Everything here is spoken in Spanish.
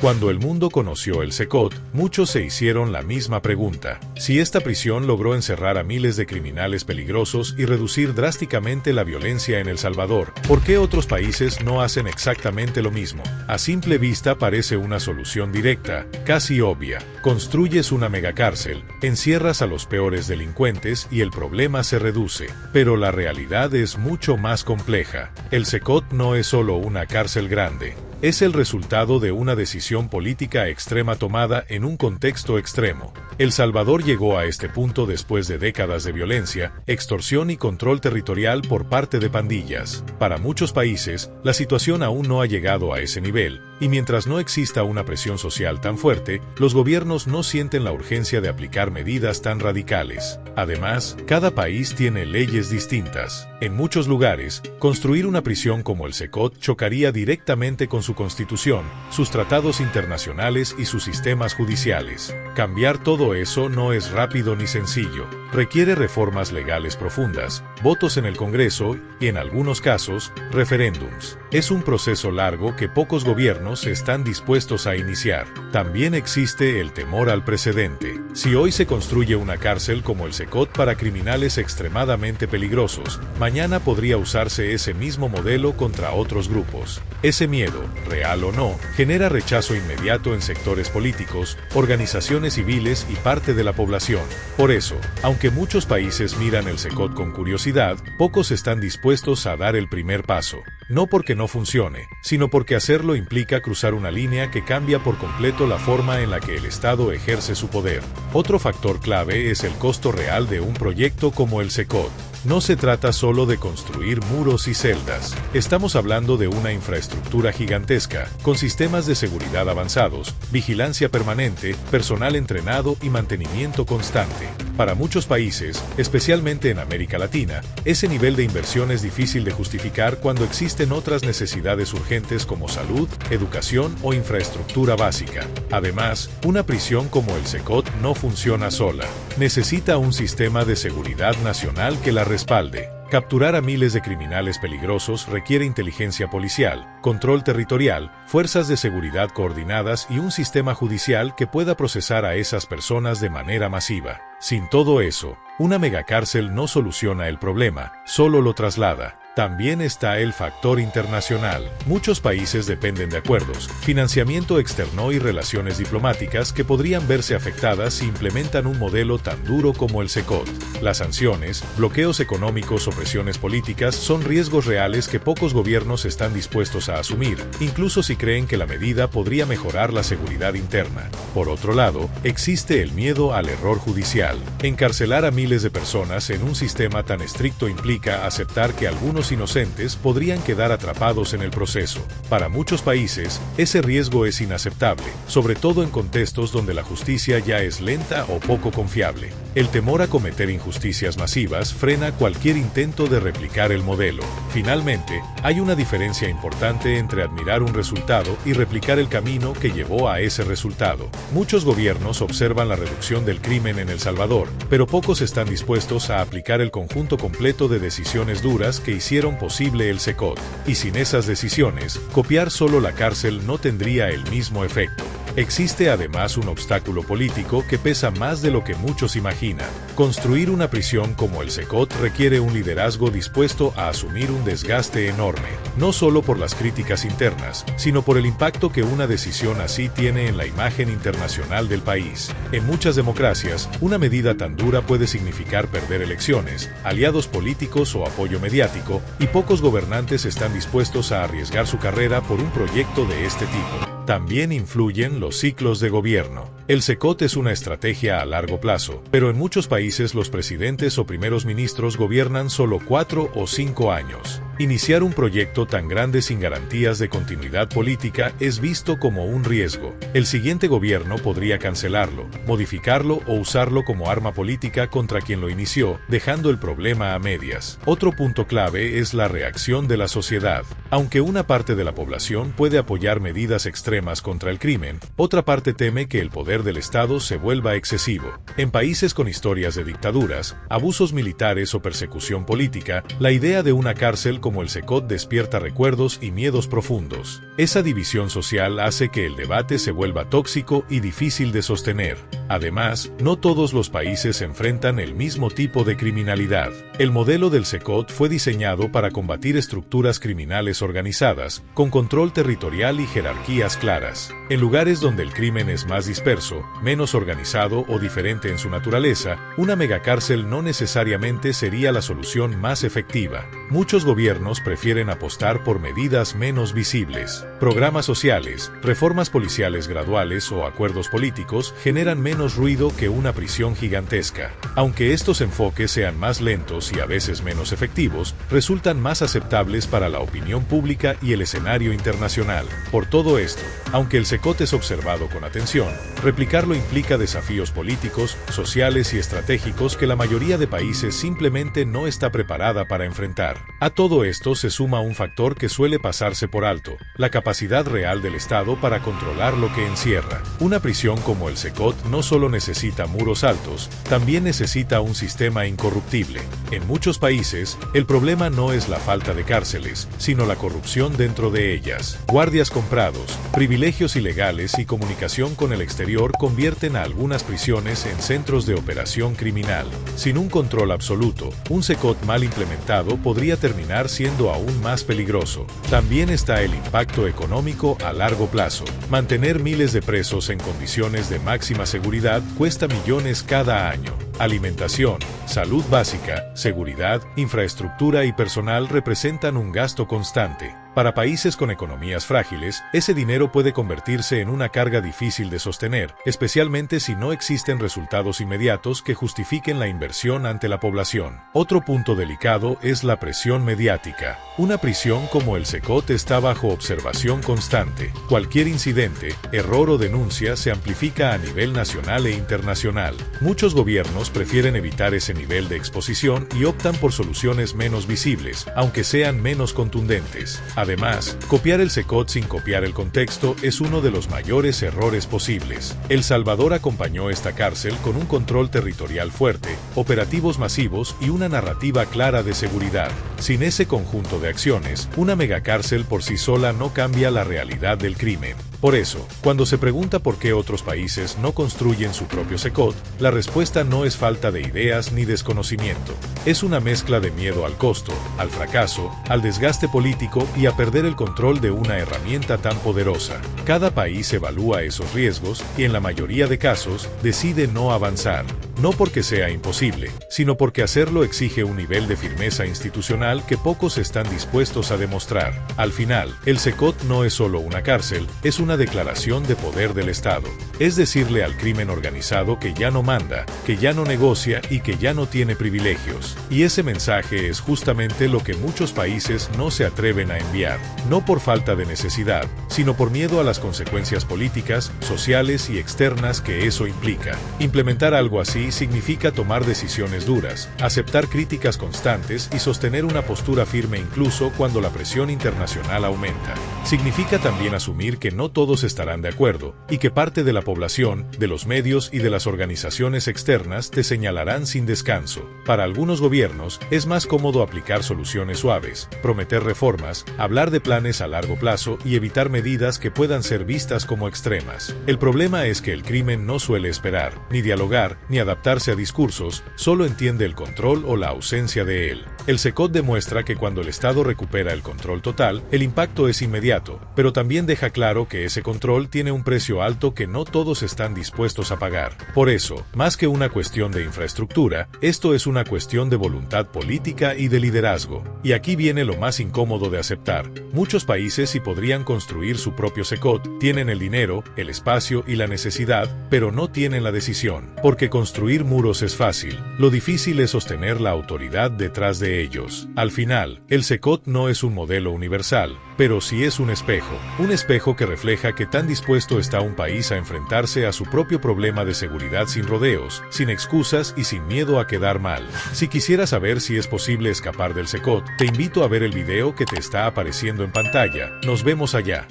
Cuando el mundo conoció el Cecot, muchos se hicieron la misma pregunta. Si esta prisión logró encerrar a miles de criminales peligrosos y reducir drásticamente la violencia en El Salvador, ¿por qué otros países no hacen exactamente lo mismo? A simple vista parece una solución directa, casi obvia. Construyes una megacárcel, encierras a los peores delincuentes y el problema se reduce. Pero la realidad es mucho más compleja. El Cecot no es solo una cárcel grande. Es el resultado de una decisión política extrema tomada en un contexto extremo. El Salvador llegó a este punto después de décadas de violencia, extorsión y control territorial por parte de pandillas. Para muchos países, la situación aún no ha llegado a ese nivel, y mientras no exista una presión social tan fuerte, los gobiernos no sienten la urgencia de aplicar medidas tan radicales. Además, cada país tiene leyes distintas. En muchos lugares, construir una prisión como el Cecot chocaría directamente con su constitución, sus tratados internacionales y sus sistemas judiciales. Cambiar todo eso no es rápido ni sencillo. Requiere reformas legales profundas, votos en el Congreso y, en algunos casos, referéndums. Es un proceso largo que pocos gobiernos están dispuestos a iniciar. También existe el temor al precedente. Si hoy se construye una cárcel como el Cecot para criminales extremadamente peligrosos, mañana podría usarse ese mismo modelo contra otros grupos. Ese miedo, real o no, genera rechazo inmediato en sectores políticos, organizaciones civiles y parte de la población. Por eso, aunque muchos países miran el Cecot con curiosidad, pocos están dispuestos a dar el primer paso. No porque no funcione, sino porque hacerlo implica cruzar una línea que cambia por completo la forma en la que el Estado ejerce su poder. Otro factor clave es el costo real de un proyecto como el Cecot. No se trata solo de construir muros y celdas. Estamos hablando de una infraestructura gigantesca, con sistemas de seguridad avanzados, vigilancia permanente, personal entrenado y mantenimiento constante. Para muchos países, especialmente en América Latina, ese nivel de inversión es difícil de justificar cuando existen otras necesidades urgentes como salud, educación o infraestructura básica. Además, una prisión como el Cecot no funciona sola. Necesita un sistema de seguridad nacional que la respalde. Capturar a miles de criminales peligrosos requiere inteligencia policial, control territorial, fuerzas de seguridad coordinadas y un sistema judicial que pueda procesar a esas personas de manera masiva. Sin todo eso, una megacárcel no soluciona el problema, solo lo traslada. También está el factor internacional. Muchos países dependen de acuerdos, financiamiento externo y relaciones diplomáticas que podrían verse afectadas si implementan un modelo tan duro como el Cecot. Las sanciones, bloqueos económicos o presiones políticas son riesgos reales que pocos gobiernos están dispuestos a asumir, incluso si creen que la medida podría mejorar la seguridad interna. Por otro lado, existe el miedo al error judicial. Encarcelar a miles de personas en un sistema tan estricto implica aceptar que algunos inocentes podrían quedar atrapados en el proceso. Para muchos países, ese riesgo es inaceptable, sobre todo en contextos donde la justicia ya es lenta o poco confiable. El temor a cometer injusticias masivas frena cualquier intento de replicar el modelo. Finalmente, hay una diferencia importante entre admirar un resultado y replicar el camino que llevó a ese resultado. Muchos gobiernos observan la reducción del crimen en El Salvador, pero pocos están dispuestos a aplicar el conjunto completo de decisiones duras que hicieron posible el Cecot. Y sin esas decisiones, copiar solo la cárcel no tendría el mismo efecto. Existe además un obstáculo político que pesa más de lo que muchos imaginan. Construir una prisión como el Cecot requiere un liderazgo dispuesto a asumir un desgaste enorme, no solo por las críticas internas, sino por el impacto que una decisión así tiene en la imagen internacional del país. En muchas democracias, una medida tan dura puede significar perder elecciones, aliados políticos o apoyo mediático, y pocos gobernantes están dispuestos a arriesgar su carrera por un proyecto de este tipo. También influyen los ciclos de gobierno. El Cecot es una estrategia a largo plazo, pero en muchos países los presidentes o primeros ministros gobiernan solo 4 o 5 años. Iniciar un proyecto tan grande sin garantías de continuidad política es visto como un riesgo. El siguiente gobierno podría cancelarlo, modificarlo o usarlo como arma política contra quien lo inició, dejando el problema a medias. Otro punto clave es la reacción de la sociedad. Aunque una parte de la población puede apoyar medidas extremas contra el crimen, otra parte teme que el poder poder del Estado se vuelva excesivo. En países con historias de dictaduras, abusos militares o persecución política, la idea de una cárcel como el Cecot despierta recuerdos y miedos profundos. Esa división social hace que el debate se vuelva tóxico y difícil de sostener. Además, no todos los países enfrentan el mismo tipo de criminalidad. El modelo del Cecot fue diseñado para combatir estructuras criminales organizadas, con control territorial y jerarquías claras. En lugares donde el crimen es más disperso, menos organizado o diferente en su naturaleza, una megacárcel no necesariamente sería la solución más efectiva. Muchos gobiernos prefieren apostar por medidas menos visibles. Programas sociales, reformas policiales graduales o acuerdos políticos generan menos ruido que una prisión gigantesca. Aunque estos enfoques sean más lentos y a veces menos efectivos, resultan más aceptables para la opinión pública y el escenario internacional. Por todo esto, aunque el Cecot es observado con atención, replicarlo implica desafíos políticos, sociales y estratégicos que la mayoría de países simplemente no está preparada para enfrentar. A todo esto se suma un factor que suele pasarse por alto: la capacidad real del Estado para controlar lo que encierra. Una prisión como el Cecot no solo necesita muros altos, también necesita un sistema incorruptible. En muchos países, el problema no es la falta de cárceles, sino la corrupción dentro de ellas. Guardias comprados, privilegios ilegales y comunicación con el exterior convierten a algunas prisiones en centros de operación criminal. Sin un control absoluto, un Cecot mal implementado podría terminar siendo aún más peligroso. También está el impacto económico a largo plazo. Mantener miles de presos en condiciones de máxima seguridad cuesta millones cada año. Alimentación, salud básica, seguridad, infraestructura y personal representan un gasto constante. Para países con economías frágiles, ese dinero puede convertirse en una carga difícil de sostener, especialmente si no existen resultados inmediatos que justifiquen la inversión ante la población. Otro punto delicado es la presión mediática. Una prisión como el Cecot está bajo observación constante. Cualquier incidente, error o denuncia se amplifica a nivel nacional e internacional. Muchos gobiernos prefieren evitar ese nivel de exposición y optan por soluciones menos visibles, aunque sean menos contundentes. Además, copiar el Cecot sin copiar el contexto es uno de los mayores errores posibles. El Salvador acompañó esta cárcel con un control territorial fuerte, operativos masivos y una narrativa clara de seguridad. Sin ese conjunto de acciones, una megacárcel por sí sola no cambia la realidad del crimen. Por eso, cuando se pregunta por qué otros países no construyen su propio Cecot, la respuesta no es falta de ideas ni desconocimiento. Es una mezcla de miedo al costo, al fracaso, al desgaste político y a perder el control de una herramienta tan poderosa. Cada país evalúa esos riesgos y en la mayoría de casos decide no avanzar. No porque sea imposible, sino porque hacerlo exige un nivel de firmeza institucional que pocos están dispuestos a demostrar. Al final, el Cecot no es solo una cárcel, es una declaración de poder del Estado. Es decirle al crimen organizado que ya no manda, que ya no negocia y que ya no tiene privilegios. Y ese mensaje es justamente lo que muchos países no se atreven a enviar. No por falta de necesidad, sino por miedo a las consecuencias políticas, sociales y externas que eso implica. Implementar algo así significa tomar decisiones duras, aceptar críticas constantes y sostener una postura firme incluso cuando la presión internacional aumenta. Significa también asumir que no todos estarán de acuerdo, y que parte de la población, de los medios y de las organizaciones externas te señalarán sin descanso. Para algunos gobiernos, es más cómodo aplicar soluciones suaves, prometer reformas, hablar de planes a largo plazo y evitar medidas que puedan ser vistas como extremas. El problema es que el crimen no suele esperar, ni dialogar, ni adaptarse a discursos, solo entiende el control o la ausencia de él. El Cecot demuestra que cuando el Estado recupera el control total, el impacto es inmediato, pero también deja claro que ese control tiene un precio alto que no todos están dispuestos a pagar. Por eso, más que una cuestión de infraestructura, esto es una cuestión de voluntad política y de liderazgo. Y aquí viene lo más incómodo de aceptar. Muchos países sí podrían construir su propio Cecot, tienen el dinero, el espacio y la necesidad, pero no tienen la decisión. Porque construir muros es fácil, lo difícil es sostener la autoridad detrás de ellos. Al final, el Cecot no es un modelo universal, pero sí es un espejo que refleja que tan dispuesto está un país a enfrentarse a su propio problema de seguridad sin rodeos, sin excusas y sin miedo a quedar mal. Si quisieras saber si es posible escapar del Cecot, te invito a ver el video que te está apareciendo en pantalla. Nos vemos allá.